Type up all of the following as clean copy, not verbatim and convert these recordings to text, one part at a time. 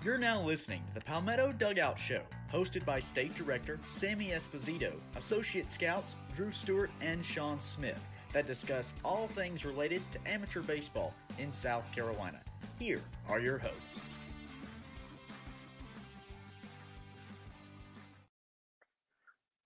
You're now listening to the Palmetto Dugout Show, hosted by State Director Sammy Esposito, Associate Scouts Drew Stewart and Sean Smith, that discuss all things related to amateur baseball in South Carolina. Here are your hosts.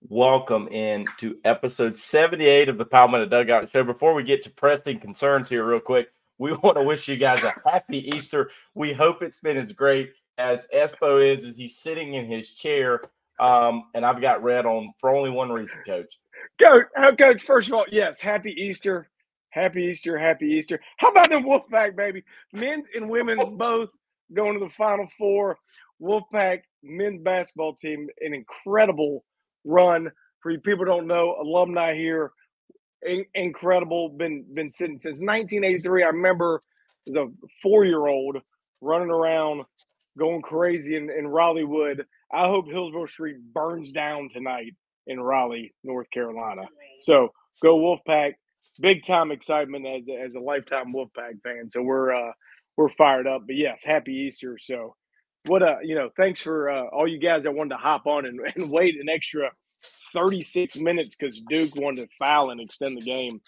Welcome in to episode 78 of the Palmetto Dugout Show. Before we get to pressing concerns here real quick, we want to wish you guys a happy Easter. We hope it's been as great as Espo is as he's sitting in his chair. And I've got red on for only one reason, Coach. Coach, first of all, yes, happy Easter. Happy Easter, happy Easter. How about them Wolfpack, baby? Men's and women's both going to the Final Four. Wolfpack men's basketball team, an incredible run. For you people who don't know, alumni here, incredible. Been sitting since 1983. I remember as a 4-year-old running around, going crazy in Raleighwood. I hope Hillsborough Street burns down tonight in Raleigh, North Carolina. So go Wolfpack! Big time excitement as a lifetime Wolfpack fan. So we're fired up. But yes, happy Easter. So what thanks for all you guys that wanted to hop on and wait an extra 36 minutes because Duke wanted to foul and extend the game,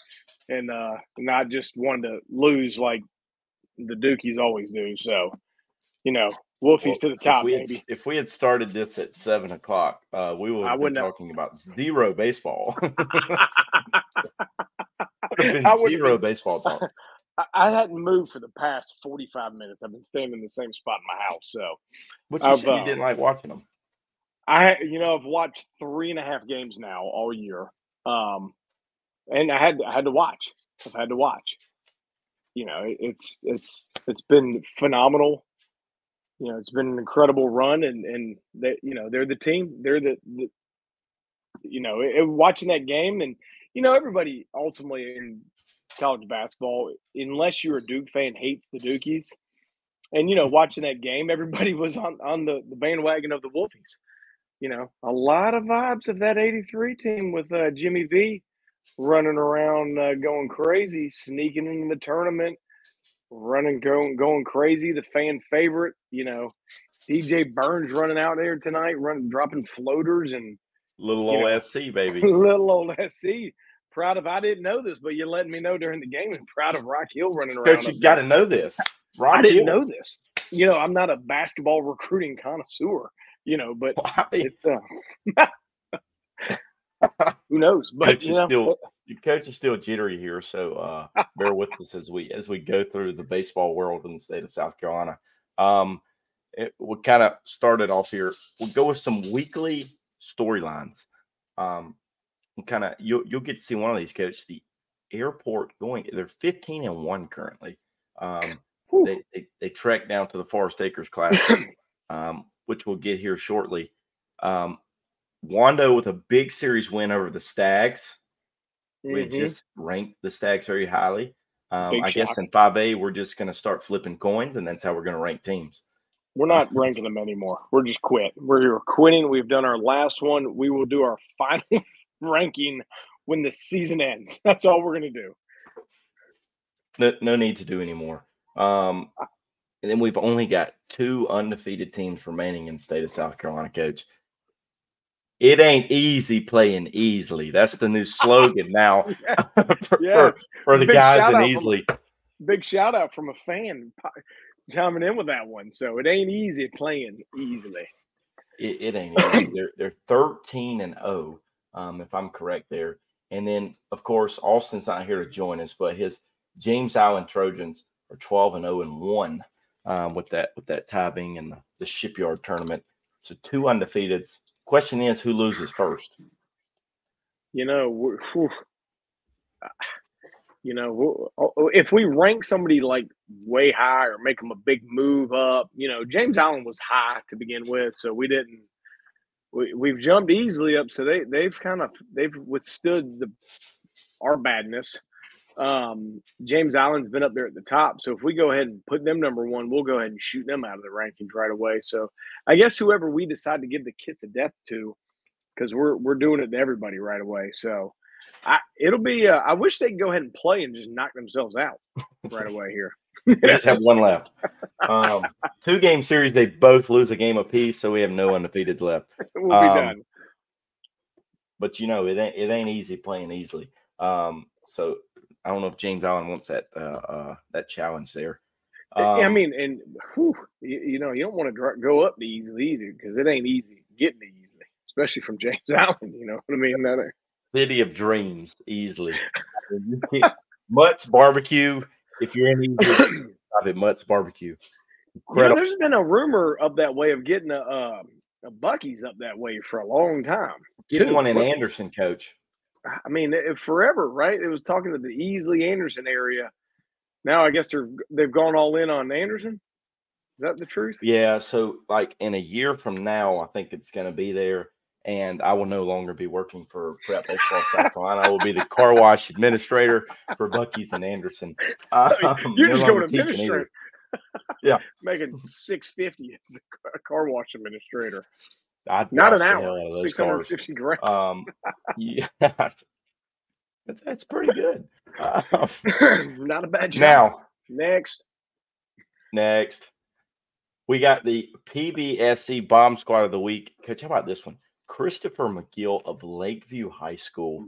and not just wanted to lose like the Dukies always do. So Wolfies to the top, baby. If we had started this at 7 o'clock, we would have been talking about zero baseball. Zero baseball talk. I hadn't moved for the past 45 minutes. I've been staying in the same spot in my house. So, but you said you didn't like watching them. I've watched 3.5 games now all year, and I had to watch. I've had to watch. It's been phenomenal. It's been an incredible run, and they're the team. They're the watching that game, and everybody ultimately in college basketball, unless you're a Duke fan, hates the Dukies. And watching that game, everybody was on the bandwagon of the Wolfies. A lot of vibes of that '83 team with Jimmy V running around, going crazy, sneaking into the tournament. Going crazy, the fan favorite, DJ Burns running out there tonight, dropping floaters and little old SC, baby. Little old SC. Proud of, I didn't know this, but you're letting me know during the game, and proud of Rock Hill running around. Coach, you got to know this. I didn't know this. I'm not a basketball recruiting connoisseur, but it's who knows? But Coach is still jittery here, so bear with us as we go through the baseball world in the state of South Carolina. We'll kind of start it off here. We'll go with some weekly storylines. You'll get to see one of these, Coach. The airport they're 15-1 currently. They trek down to the Forest Acres Classic, which we'll get here shortly. Wando with a big series win over the Stags. We just ranked the Stags very highly. I guess in 5A, we're just going to start flipping coins, and that's how we're going to rank teams. We're not ranking them anymore. We're just quit. We're quitting. We've done our last one. We will do our final ranking when the season ends. That's all we're going to do. No need to do anymore. And then we've only got 2 undefeated teams remaining in the state of South Carolina, Coach. It ain't easy playing easily. That's the new slogan now for the guys in Easley. Big shout out from a fan chiming in with that one. So it ain't easy playing easily. It ain't easy. They're 13-0, if I'm correct there. And then, of course, Austin's not here to join us, but his James Island Trojans are 12-0-1 with that tie being in the Shipyard tournament. So 2 undefeateds. Question is, who loses first? If we rank somebody like way high or make them a big move up, James Island was high to begin with, so we didn't. We've jumped easily up, so they've withstood our badness. James Island's been up there at the top, so if we go ahead and put them number 1, we'll go ahead and shoot them out of the rankings right away. So I guess whoever we decide to give the kiss of death to, because we're doing it to everybody right away. So it'll be. I wish they could go ahead and play and just knock themselves out right away here. We just have one left. 2-game series, they both lose a game apiece, so we have no undefeated left. We'll be done. But it ain't easy playing easily. So I don't know if James Allen wants that challenge there. I mean, and you don't want to go up the easy because it ain't easy getting the easily, especially from James Allen. You know what I mean? City of Dreams, easily. Mutt's Barbecue. If you're in Egypt, stop at Mutt's Barbecue. There's been a rumor up that way of getting a Buc-ee's up that way for a long time. Getting one in Anderson, Coach. I mean, forever, right? It was talking to the Easley Anderson area. Now I guess they've gone all in on Anderson. Is that the truth? Yeah. So like in a year from now, I think it's going to be there, and I will no longer be working for Prep Baseball South Carolina. I will be the car wash administrator for Buc-ee's and Anderson. You're just going to administrator. Yeah, making $650 as the car wash administrator. Not an hour. $650,000. Yeah, that's pretty good. Not a bad job. Now, next, we got the PBSC Bomb Squad of the Week. Coach, how about this one? Christopher McGill of Lakeview High School.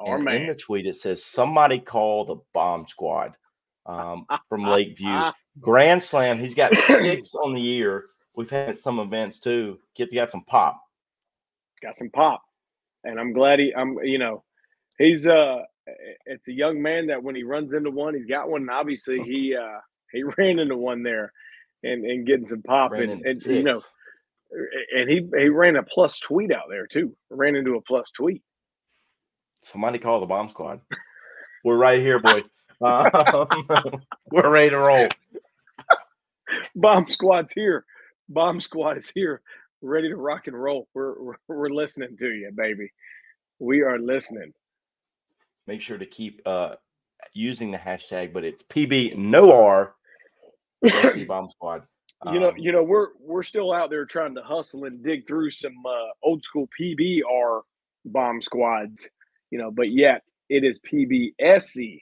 In the tweet, it says, somebody call the Bomb Squad from Lakeview. Grand Slam. He's got 6 on the year. We've had some events too. Kid's got some pop. And I'm glad he's it's a young man that when he runs into one, he's got one. And obviously he ran into one there and getting some pop and he ran a plus tweet out there too. Ran into a plus tweet. Somebody call the Bomb Squad. We're right here, boy. We're ready to roll. Bomb Squad's here. Bomb Squad is here, ready to rock and roll. We're listening to you, baby. We are listening. Make sure to keep using the hashtag, but it's PBNOR Bomb Squad. We're still out there trying to hustle and dig through some old school PBR Bomb Squads, but yet it is PBSC,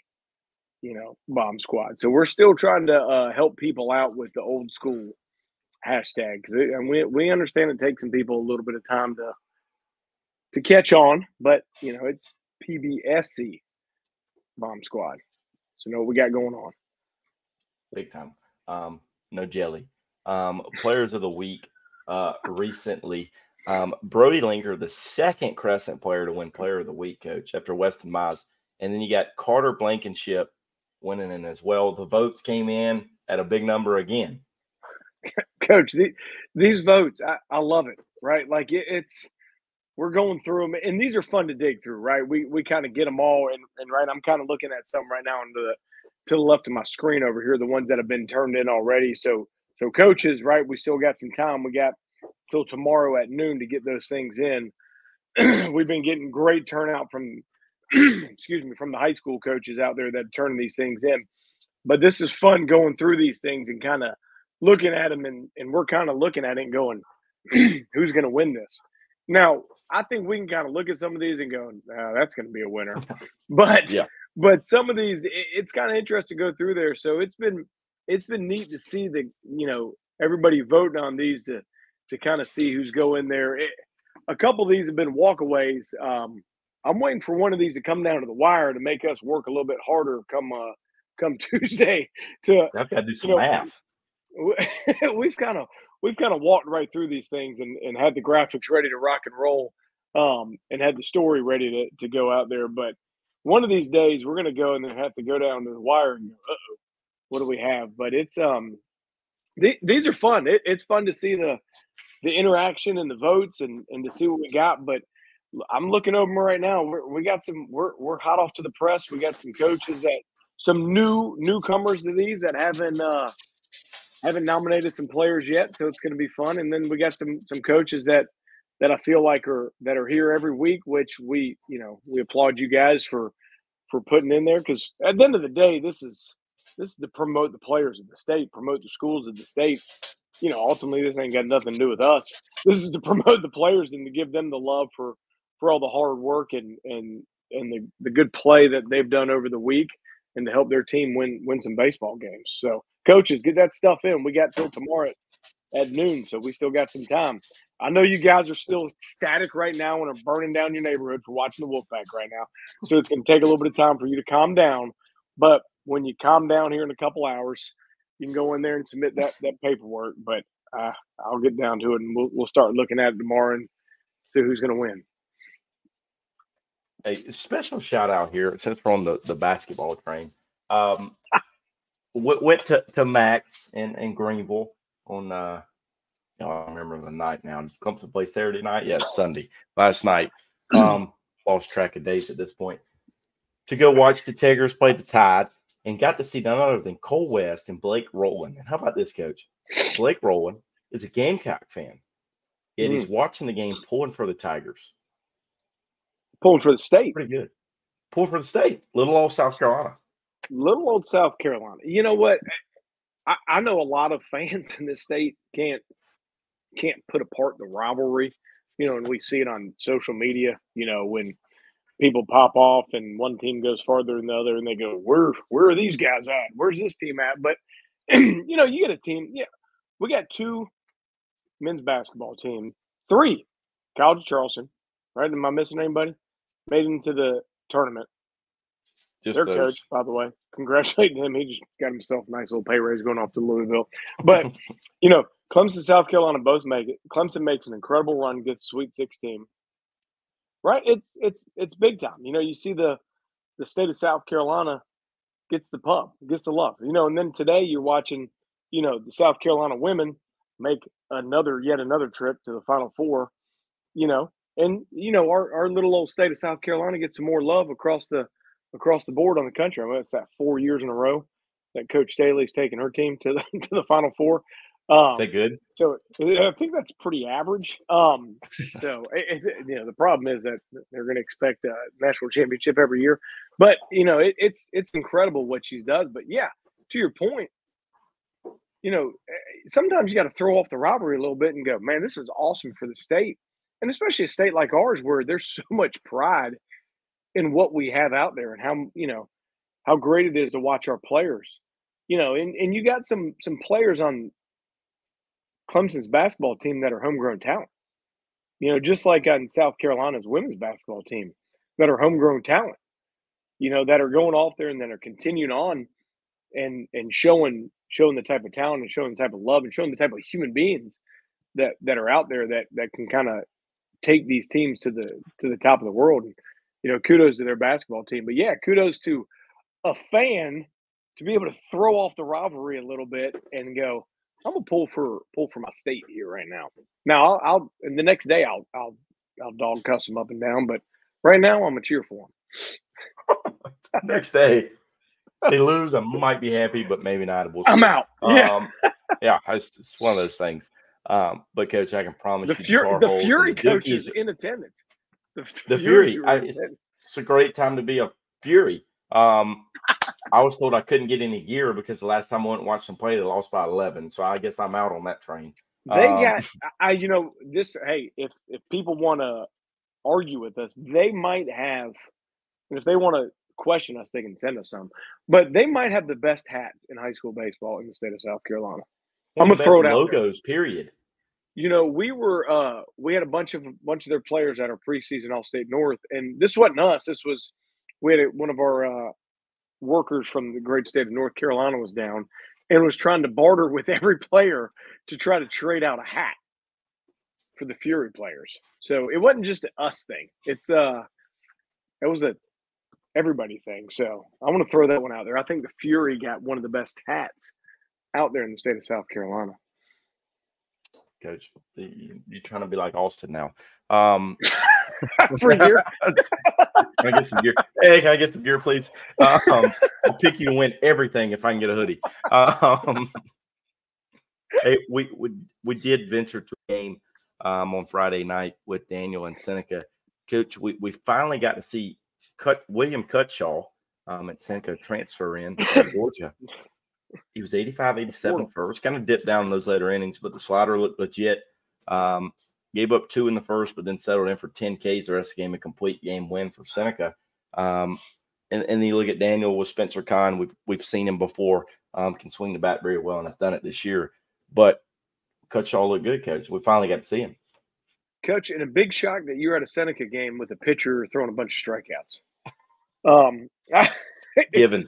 Bomb Squad. So we're still trying to help people out with the old school hashtags, and we understand it takes some people a little bit of time to catch on, but it's PBSC Bomb Squad. So know what we got going on. Big time. No jelly. Players of the week recently. Brody Linker, the second Crescent player to win Player of the Week, Coach, after Weston Mize. And then you got Carter Blankenship winning it as well. The votes came in at a big number again. Coach, these votes, I love it, right? Like we're going through them, and these are fun to dig through, right? We kind of get them all, and right, I'm kind of looking at some right now to the left of my screen over here, the ones that have been turned in already. So coaches, right, we still got some time. We got till tomorrow at noon to get those things in. We've been getting great turnout from, from the high school coaches out there that are turning these things in. But this is fun going through these things and kind of looking at them, and we're kind of looking at it and going, who's going to win this? Now, I think we can kind of look at some of these and go, that's going to be a winner. But but some of these, it's kind of interesting to go through there. So it's been neat to see everybody voting on these to kind of see who's going there. A couple of these have been walkaways. I'm waiting for one of these to come down to the wire to make us work a little bit harder come Tuesday. I've got to do some math. We've kind of walked right through these things and had the graphics ready to rock and roll, and had the story ready to go out there. But one of these days we're going to go and then have to go down to the wire and go, uh-oh, what do we have? But it's these are fun. It's fun to see the interaction and the votes and to see what we got. But I'm looking over them right now. We got some. We're hot off to the press. We got some coaches some newcomers to these that haven't nominated some players yet, so it's going to be fun. And then we got some coaches that I feel like are here every week, which we applaud you guys for putting in there, because at the end of the day, this is to promote the players of the state, promote the schools of the state. Ultimately, this ain't got nothing to do with us. This is to promote the players and to give them the love for all the hard work and the good play that they've done over the week, and to help their team win some baseball games. So, coaches, get that stuff in. We got till tomorrow at noon, so we still got some time. I know you guys are still ecstatic right now and are burning down your neighborhood for watching the Wolfpack right now. So it's going to take a little bit of time for you to calm down. But when you calm down here in a couple hours, you can go in there and submit that paperwork. But I'll get down to it, and we'll start looking at it tomorrow and see who's going to win. A special shout out here, since we're on the basketball train. Went to Max in Greenville on I remember the night now. Comes to play Saturday night. Yeah, it's Sunday. Last night. Lost track of days at this point. To go watch the Tigers play the Tide, and got to see none other than Cole West and Blake Rowland. And how about this, Coach? Blake Rowland is a Gamecock fan. Yet he's watching the game, pulling for the Tigers. Pulling for the state. Pretty good. Pulling for the state. Little old South Carolina. Little old South Carolina. You know what? I know a lot of fans in this state can't put apart the rivalry. And we see it on social media, when people pop off and one team goes farther than the other and they go, where are these guys at? Where's this team at? But, you get a team. Yeah, we got 2 men's basketball team, 3 College of Charleston, right? Am I missing anybody? Made it into the tournament. Just their those. Coach, by the way. Congratulating him. He just got himself a nice little pay raise going off to Louisville. But, Clemson, South Carolina both make it. Clemson makes an incredible run, gets Sweet 16. Right? It's big time. You see the state of South Carolina gets the pub, gets the love. And then today you're watching, the South Carolina women make yet another trip to the Final Four, and our little old state of South Carolina gets some more love across the board on the country. I mean, it's that 4 years in a row that Coach Staley's taken her team to the Final Four. Is that good? So I think that's pretty average. So the problem is that they're going to expect a national championship every year. But it's incredible what she does. But yeah, to your point, sometimes you got to throw off the rivalry a little bit and go, man, this is awesome for the state, and especially a state like ours where there's so much pride in what we have out there and how great it is to watch our players. And you got some players on Clemson's basketball team that are homegrown talent, just like on South Carolina's women's basketball team that are homegrown talent, that are going off there and that are continuing on and showing the type of talent and showing the type of love and showing the type of human beings that are out there that can kind of take these teams to the top of the world. And, kudos to their basketball team. But yeah, kudos to a fan to be able to throw off the rivalry a little bit and go, I'm gonna pull for my state here right now. Now I'll and the next day I'll dog cuss them up and down, but right now I'm gonna cheer for them. Next day they lose, I might be happy, but maybe not. I'm out. Yeah, it's one of those things. But Coach, I can promise the Fury coach is in attendance. The Fury, it's a great time to be a Fury. I was told I couldn't get any gear because the last time I went and watched them play, they lost by 11. So I guess I'm out on that train. They got, this. Hey, if people want to argue with us, they might have, and if they want to question us, they can send us some. But they might have the best hats in high school baseball in the state of South Carolina. I'm gonna throw it out. Logos, period. We had a bunch of their players at our preseason All-State North, and this wasn't us. We had one of our workers from the great state of North Carolina was down and was trying to barter with every player to try to trade out a hat for the Fury players. So it wasn't just an us thing. It was a everybody thing. So I want to throw that one out there. I think the Fury got one of the best hats out there in the state of South Carolina. Coach, you're trying to be like Austin now. For gear. Can I get some gear? Hey, can I get some gear, please? I'll pick you to win everything if I can get a hoodie. Hey, we did venture to a game on Friday night with Daniel and Seneca. Coach, we finally got to see William Cutshaw at Seneca transfer in Georgia. He was 85-87 first, kind of dipped down in those later innings, but the slider looked legit. Gave up 2 in the first, but then settled in for 10 Ks the rest of the game, a complete game win for Seneca. And you look at Daniel with Spencer Kahn. We've seen him before. can swing the bat very well and has done it this year. But Cutshall looked good, Coach. We finally got to see him. Coach, in a big shock that you're at a Seneca game with a pitcher throwing a bunch of strikeouts. Given.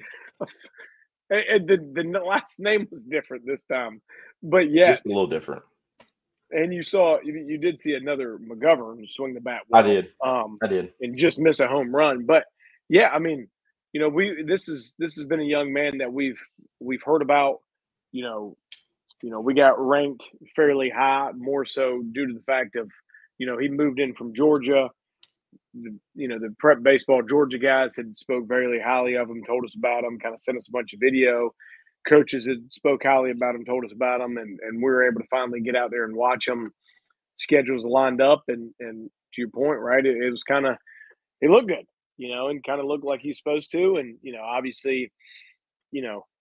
The last name was different this time, but yeah, just a little different. And you did see another McGovern swing the bat well. I did, and just miss a home run. But yeah, I mean, this has been a young man that we've heard about. We got ranked fairly high, more so due to the fact of he moved in from Georgia. The prep baseball Georgia guys had spoke very highly of him, told us about him, kind of sent us a bunch of video. Coaches had spoke highly about him, told us about him, and we were able to finally get out there and watch him. Schedules lined up, and to your point, right? It was kind of it looked good, and kind of looked like he's supposed to. And obviously,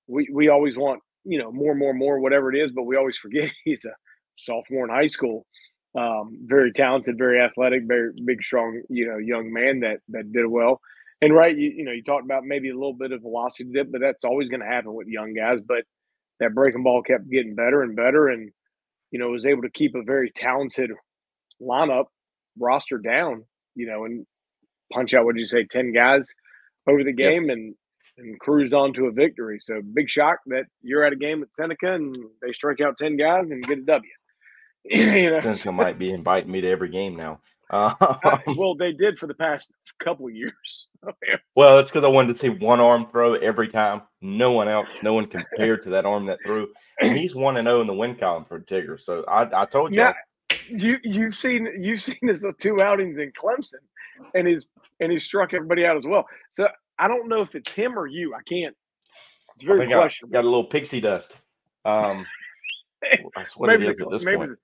we always want more, whatever it is, but we always forget he's a sophomore in high school. Very talented, very athletic, very big, strong, young man that did well. And right, you talked about maybe a little bit of velocity dip, but that's always going to happen with young guys. But that breaking ball kept getting better and better, and was able to keep a very talented lineup roster down, and punch out 10 guys over the game, yes, and cruised on to a victory. So big shock that you're at a game at Seneca and they strike out 10 guys and get a W. Seneca might be inviting me to every game now. Well, they did for the past couple of years. Well, it's because I wanted to see one arm throw every time. No one compared to that arm that threw. And he's 1-0 in the win column for Tigger. So I told you. You've seen his 2 outings in Clemson, and he's struck everybody out as well. So I don't know if it's him or you. I can't. It's very questionable. Got a little pixie dust. That's what it is at this point.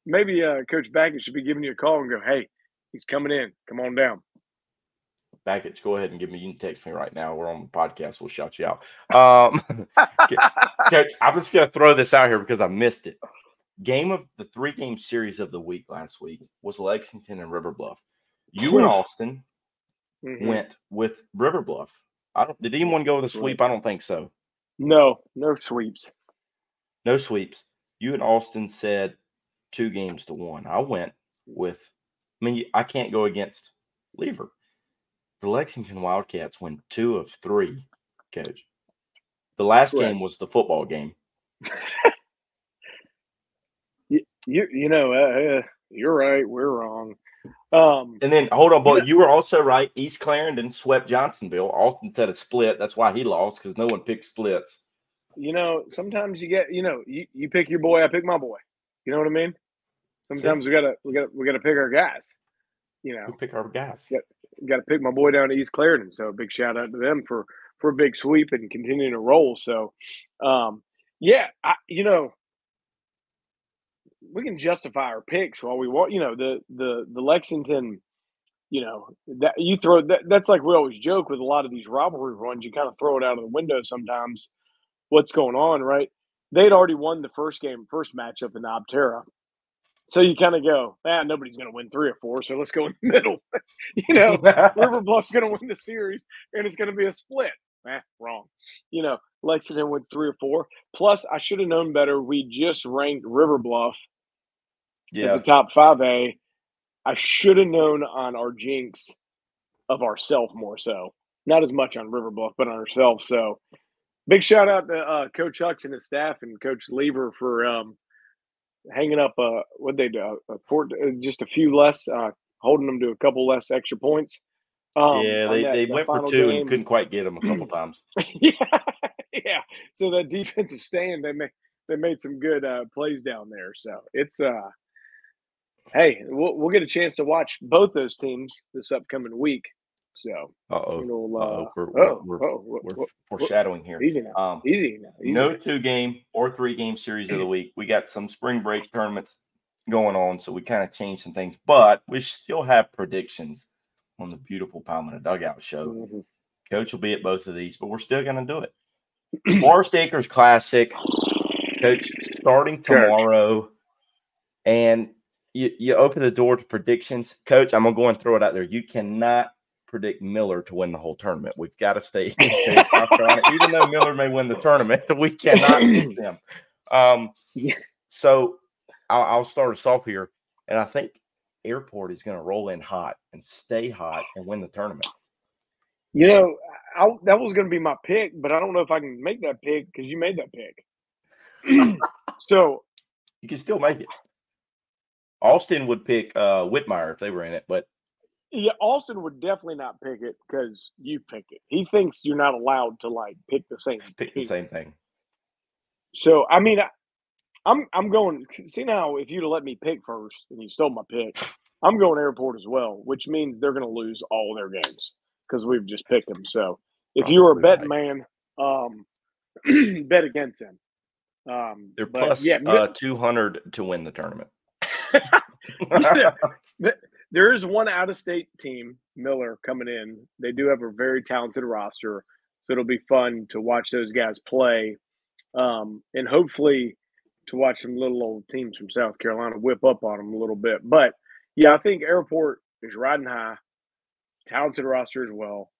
Maybe Coach Baggett should be giving you a call and go, "Hey, he's coming in. Come on down." Baggett, go ahead and you can text me right now. We're on the podcast. We'll shout you out. Coach, I'm just going to throw this out here because I missed it. Game of the 3-game series of the week last week was Lexington and River Bluff. You and Austin went with River Bluff. Did anyone go with a sweep? I don't think so. No sweeps. No sweeps. You and Austin said 2-1. I went with, I can't go against Lever. The Lexington Wildcats win 2 of 3, Coach. The last game was the football game. You're right. We're wrong. And then, hold on, but you were also right. East Clarendon swept Johnsonville. Austin said a split. That's why he lost, because no one picked splits. Sometimes you get, you pick your boy, I pick my boy. You know what I mean? Sometimes we gotta pick our guys. We pick our guys. Got to pick my boy down to East Clarendon. So a big shout out to them for a big sweep and continuing to roll. So, we can justify our picks while we want. The Lexington. That you throw that's like we always joke with a lot of these rivalry runs. You kind of throw it out of the window sometimes. What's going on, right? They'd already won the first matchup in the Obterra. So you kind of go, nobody's going to win 3 or 4, so let's go in the middle. River Bluff's going to win the series, and it's going to be a split. Wrong. Lexington wins 3 or 4. Plus, I should have known better. We just ranked River Bluff as the top 5A. I should have known on our jinx of ourselves more so. Not as much on River Bluff, but on ourselves. So big shout out to Coach Hucks and his staff and Coach Lever for hanging up what they do just a few less, holding them to a couple less extra points. They went for 2 and couldn't quite get them a couple times. Yeah. So that defensive stand, they made some good plays down there. So it's hey, we'll get a chance to watch both those teams this upcoming week. So we're foreshadowing here. Easy now. Easy. No 2-game or 3-game series of the week. We got some spring break tournaments going on, so we kind of changed some things, but we still have predictions on the beautiful Palmetto Dugout Show. Mm-hmm. Coach will be at both of these, but we're still going to do it. Forest Acres Classic, Coach, starting tomorrow, and you open the door to predictions. Coach, I'm going to go and throw it out there. You cannot predict Miller to win the whole tournament. We've got to stay in the state of South Carolina. Even though Miller may win the tournament, we cannot beat them. So I'll start us off here, and I think Airport is going to roll in hot and stay hot and win the tournament. You know, that was going to be my pick, but I don't know if I can make that pick because you made that pick. So you can still make it. Austin would pick Whitmire if they were in it, but yeah, Austin would definitely not pick it because you picked it. He thinks you're not allowed to like pick the same thing. So I mean, I'm going. See now, if you'd have let me pick first and you stole my pick, I'm going Airport as well, which means they're going to lose all their games because we've just picked them. So if you were a betting man, bet against them. They're plus 200 to win the tournament. There is one out-of-state team, Miller, coming in. They do have a very talented roster, so it'll be fun to watch those guys play, and hopefully to watch some little old teams from South Carolina whip up on them a little bit. But, yeah, I think Airport is riding high, talented roster as well,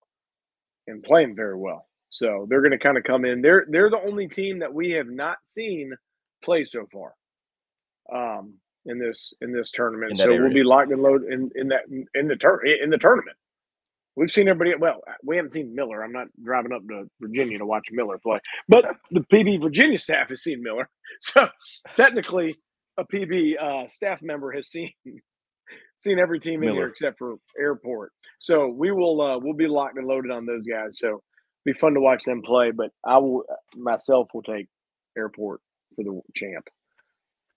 and playing very well. So they're going to kind of come in. They're the only team that we have not seen play so far in this tournament. So we'll be locked and loaded in the tournament. We've seen everybody. Well, we haven't seen Miller. I'm not driving up to Virginia to watch Miller play, but the PB Virginia staff has seen Miller. So technically, a PB staff member has seen every team in here except for Airport. So we'll be locked and loaded on those guys. So it'll be fun to watch them play. But I will myself will take Airport for the champ.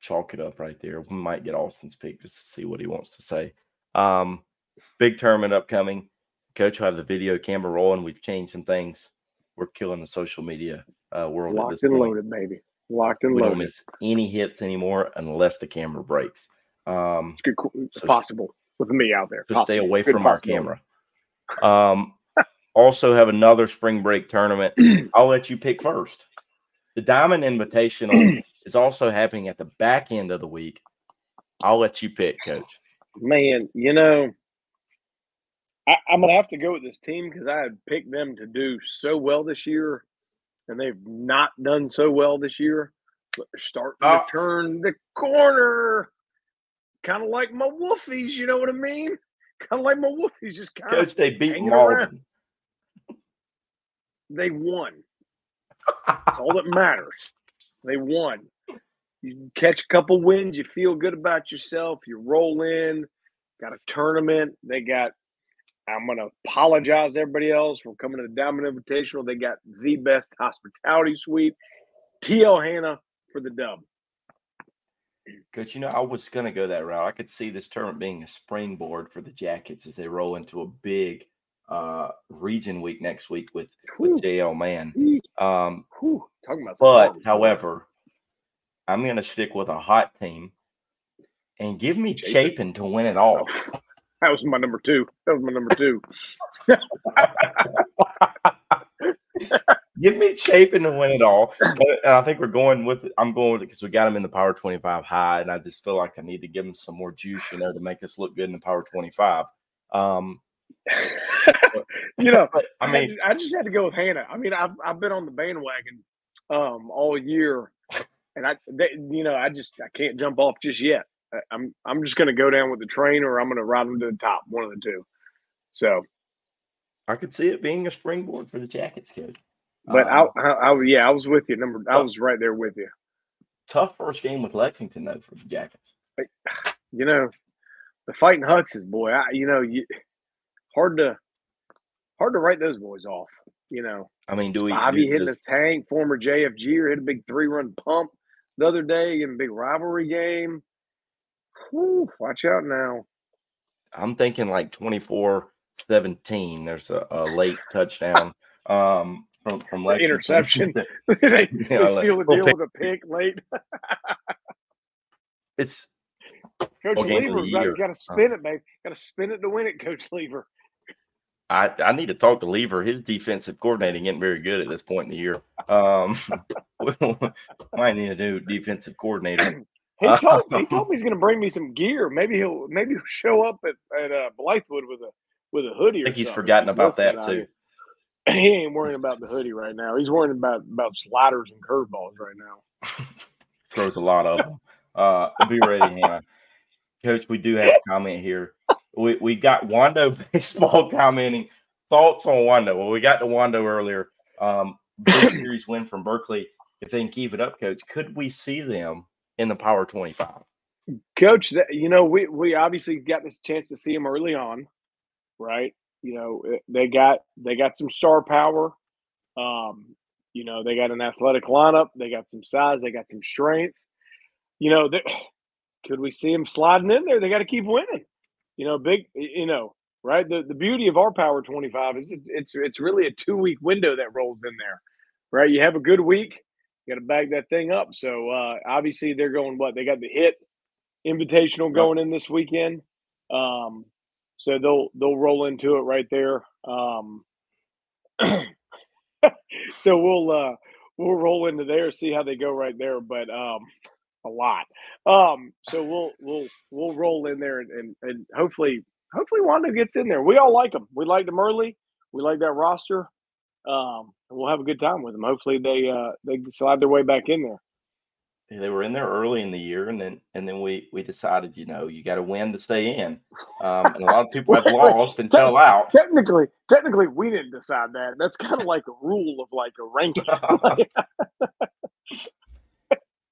Chalk it up right there. We might get Austin's pick just to see what he wants to say. Big tournament upcoming. Coach will have the video camera rolling. We've changed some things. We're killing the social media world. Locked at this and point. Loaded, baby. Locked and we loaded. Don't miss any hits anymore unless the camera breaks. It's good. It's possible with me out there. So stay away from our camera. Also have another spring break tournament. I'll let you pick first. The Diamond Invitational is also happening at the back end of the week. I'll let you pick, Coach. Man, you know, I'm going to have to go with this team because I had picked them to do so well this year, and they've not done so well this year. But they're starting to turn the corner. Kind of like my Wolfies, you know what I mean? Kind of like my Wolfies, just kind of. Coach, they beat Malden. They won. That's all that matters. They won. You catch a couple wins, you feel good about yourself, you roll in, got a tournament. I'm going to apologize to everybody else for coming to the Diamond Invitational. They got the best hospitality suite. T.L. Hanna for the dub. Coach, you know, I was going to go that route. I could see this tournament being a springboard for the Jackets as they roll into a big region week next week with JL Mann. Talking about but, however, I'm going to stick with a hot team and give me Chapin to win it all. That was my number two. Give me Chapin to win it all. And I think I'm going with it because we got him in the Power 25 high, and I just feel like I need to give him some more juice, you know, to make us look good in the Power 25. You know, I mean, I just had to go with Hanna. I mean, I've been on the bandwagon all year, and I can't jump off just yet. I'm just going to go down with the train, or I'm going to ride them to the top, one of the two. So I could see it being a springboard for the Jackets, kid. But I was with you. I was right there with you. Tough first game with Lexington though for the Jackets. You know, the Fighting Huckses, boy. Hard to write those boys off. You know, I mean, Spivey hitting the tank, former JFG hit a big 3-run pump the other day in a big rivalry game. Whew, watch out now. I'm thinking like 24-17. There's a late touchdown from Lexington. Interception. they seal the deal with a pick late. It's Coach Lever. Got to spin it, babe. Got to spin it to win it, Coach Lever. I need to talk to Lever. His defensive coordinating isn't very good at this point in the year. Might need a new defensive coordinator. He told me he's going to bring me some gear. Maybe he'll show up at Blythewood with with a hoodie. I think or he's something. forgotten about that too. He ain't worrying about the hoodie right now. He's worrying about sliders and curveballs right now. Throws a lot of them. Be ready, Hannah. Coach, we do have a comment here. We got Wando Baseball commenting. Thoughts on Wando? Well, we got to Wando earlier. Big series win from Berkeley. If they can keep it up, Coach, could we see them in the Power 25? Coach, we obviously got this chance to see them early on, right? They got some star power. They got an athletic lineup. They got some size. They got some strength. Could we see them sliding in there? They got to keep winning. Right? The beauty of our Power 25 is it's really a 2-week window that rolls in there, right? You have a good week, you got to bag that thing up. So obviously they're going They got the HIT Invitational going in this weekend. So they'll roll into it right there. So we'll roll into there, see how they go right there. But a lot. So we'll roll in there and hopefully Wando gets in there. We all like them. We like them early. We like that roster. And we'll have a good time with them. Hopefully they slide their way back in there. They were in there early in the year, and then we decided, you got to win to stay in. And a lot of people have lost and fell out. Technically, we didn't decide that. That's kind of like a rule of like a ranking.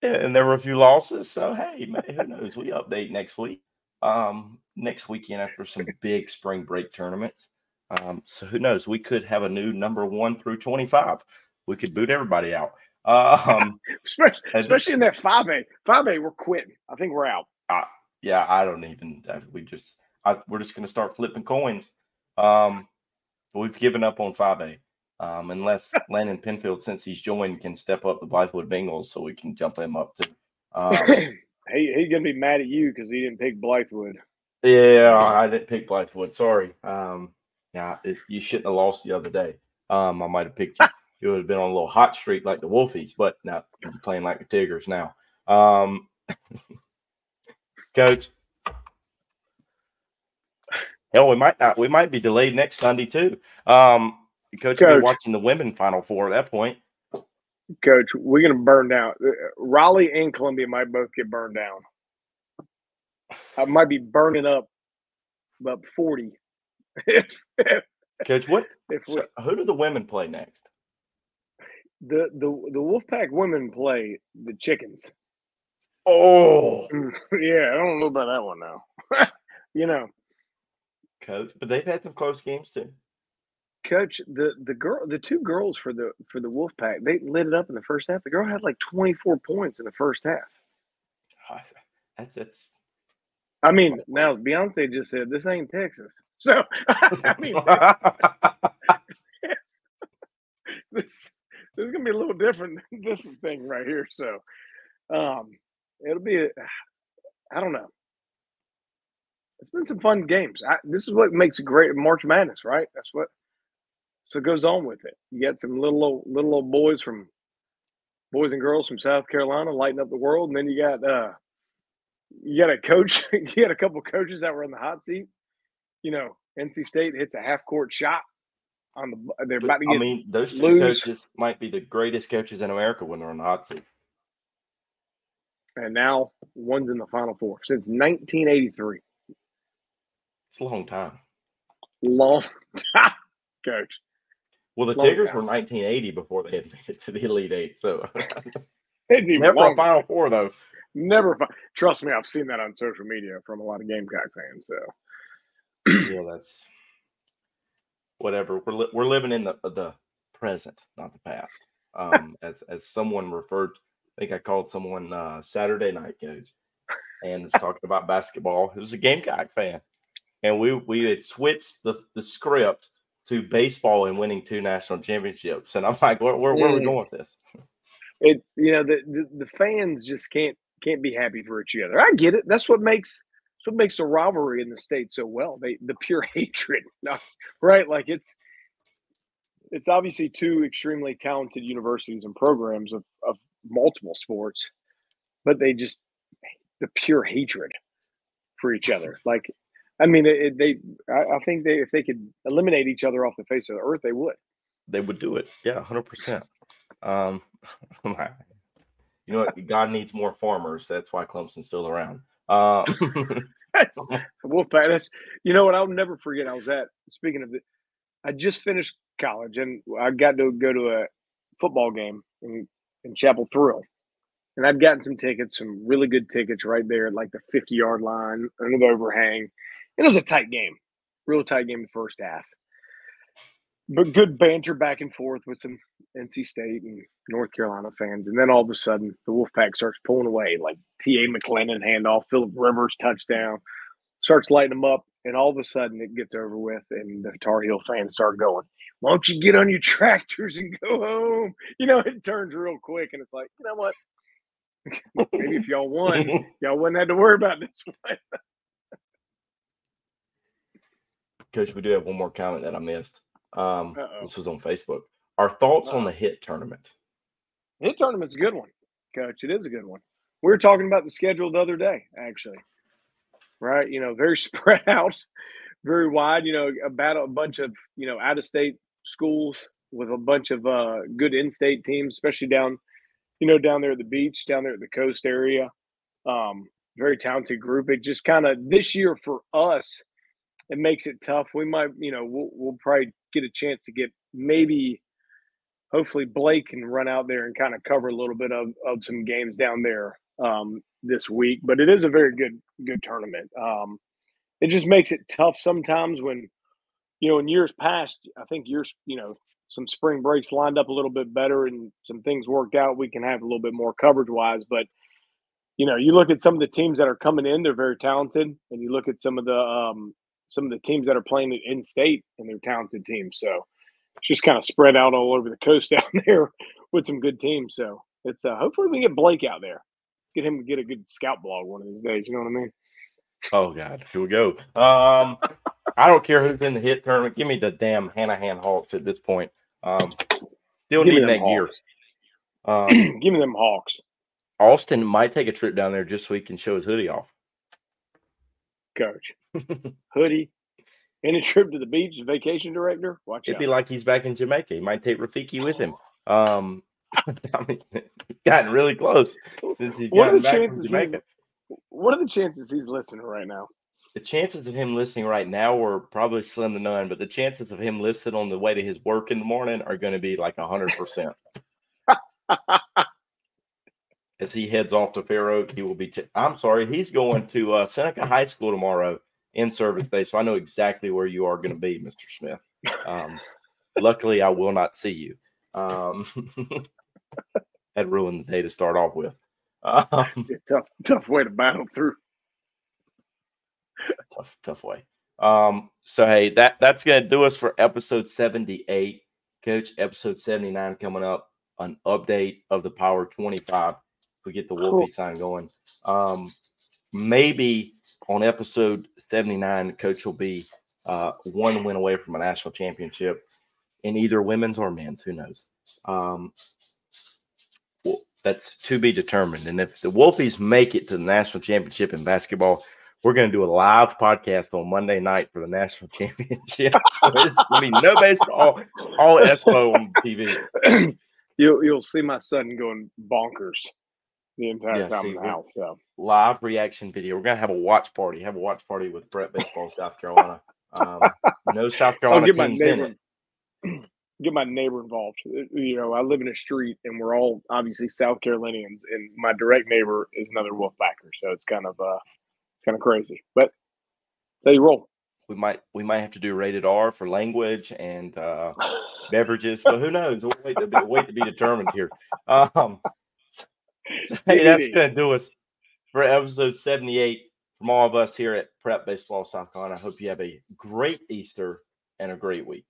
And there were a few losses, so hey, man, who knows? We update next week, next weekend after some big spring break tournaments. So who knows? We could have a new number 1 through 25. We could boot everybody out. Especially in that 5A. 5A, we're quitting. I think we're out. Yeah, I don't even. We're just going to start flipping coins. We've given up on 5A. Unless Landon Penfield, since he's joined, can step up the Blythewood Bengals so we can jump him up too. He's gonna be mad at you because he didn't pick Blythewood. Yeah, I didn't pick Blythewood. Sorry. You shouldn't have lost the other day. I might have picked you. You would have been on a little hot streak like the Wolfies, but now you're playing like the Tigers now. Coach. Hell, we might be delayed next Sunday too. Coach will be watching the women Final Four at that point. Coach, we're going to burn down. Raleigh and Columbia might both get burned down. I might be burning up about 40. Coach, who do the women play next? The Wolfpack women play the Chickens. Oh. Yeah, I don't know about that one now. Coach, but they've had some close games too. Coach, the two girls for the Wolfpack, they lit it up in the first half. The girl had like 24 points in the first half. That's. I mean, now Beyonce just said this ain't Texas, so I mean, this is gonna be a little different thing right here. So, it'll be. I don't know. It's been some fun games. This is what makes a great March Madness, right? That's what. So it goes on with it. You got some little old boys and girls from South Carolina lighting up the world, and then you got a coach. You got a couple coaches that were in the hot seat. NC State hits a half court shot on the. They're about to get. Those two coaches might be the greatest coaches in America when they're on the hot seat. And now one's in the Final Four since 1983. It's a long time. Long time, Coach. Well, the Tigers were 1980 before they had made it to the Elite Eight, so never a Final Four though. Never. Trust me, I've seen that on social media from a lot of Gamecock fans. So yeah, that's whatever. We're living in the present, not the past. As someone referred, I think I called someone Saturday night, Coach, and was talking about basketball. It was a Gamecock fan, and we had switched the script to baseball and winning 2 national championships. And I'm like, where are we going with this? It's the fans just can't be happy for each other. I get it. That's what makes the rivalry in the state so well. The pure hatred, right? Like it's obviously 2 extremely talented universities and programs of multiple sports, but they just the pure hatred for each other. Like I mean, I think if they could eliminate each other off the face of the earth, they would. They would do it. Yeah, 100%. You know what? God needs more farmers. That's why Clemson's still around. Wolfpack. That's, you know what? I'll never forget. Speaking of it, I just finished college and I got to go to a football game in Chapel Thrill. And I'd gotten some tickets, some really good tickets right there at like the 50-yard line under the overhang. And it was a tight game, real tight game the first half. But good banter back and forth with some NC State and North Carolina fans. And then all of a sudden, the Wolfpack starts pulling away, like T.A. McClendon handoff, Phillip Rivers touchdown, starts lighting them up. And all of a sudden, it gets over with, and the Tar Heel fans start going, why don't you get on your tractors and go home? You know, it turns real quick, and it's like, you know what? Maybe if y'all won, y'all wouldn't have to worry about this one. Coach, we do have one more comment that I missed. This was on Facebook. Our thoughts on the HIT tournament. HIT tournament's a good one, Coach. It is a good one. We were talking about the schedule the other day, actually. Right? You know, very spread out, very wide, you know, about a bunch of, you know, out-of-state schools with a bunch of good in-state teams, especially down there at the beach, down there at the coast area. Very talented group. It just kind of, this year for us, it makes it tough. We might, you know, we'll probably get a chance to get maybe, hopefully Blake can run out there and kind of cover a little bit of some games down there this week. But it is a very good tournament. It just makes it tough sometimes when, you know, in years past, I think some spring breaks lined up a little bit better and some things worked out. We can have a little bit more coverage wise, but you know, you look at some of the teams that are coming in, they're very talented, and you look at some of the teams that are playing in state and they're talented teams. So it's just kind of spread out all over the coast down there with some good teams. So it's hopefully we can get Blake out there, get him to get a good scout blog one of these days. You know what I mean? Oh God, here we go. I don't care who's in the HIT tournament. Give me the damn Hanahan Hawks at this point. Still need that gear. Give me them Hawks. Austin might take a trip down there just so he can show his hoodie off. Coach, hoodie, and a trip to the beach, vacation director. Watch It'd out. be like he's back in Jamaica. He might take Rafiki with him. I mean, gotten really close since he got back from Jamaica. What are the chances he's listening right now? The chances of him listening right now are probably slim to none, but the chances of him listening on the way to his work in the morning are going to be like 100%. As he heads off to Fair Oak, he will be he's going to Seneca High School tomorrow in service day, so I know exactly where you are going to be, Mr. Smith. Luckily, I will not see you. That ruined the day to start off with. Tough way to battle through. Tough way. So hey, that's gonna do us for episode 78. Coach, episode 79 coming up. An update of the Power 25. If we get the Wolfie sign going. Maybe on episode 79, Coach will be one win away from a national championship in either women's or men's. Who knows? Well, that's to be determined. And if the Wolfies make it to the national championship in basketball, we're going to do a live podcast on Monday night for the national championship. It's going to be no baseball, all Espo on TV. You'll see my son going bonkers the entire time in the house. So live reaction video. We're going to have a watch party. Have a watch party with Prep Baseball South Carolina. No South Carolina teams in it. Get my neighbor involved. You know, I live in a street, and we're all obviously South Carolinians, and my direct neighbor is another Wolfpacker. So it's kind of crazy, but there you roll. We might have to do rated R for language and beverages, but who knows? We'll wait to be determined here. Hey, that's going to do us for episode 78 from all of us here at Prep Baseball South Carolina. I hope you have a great Easter and a great week.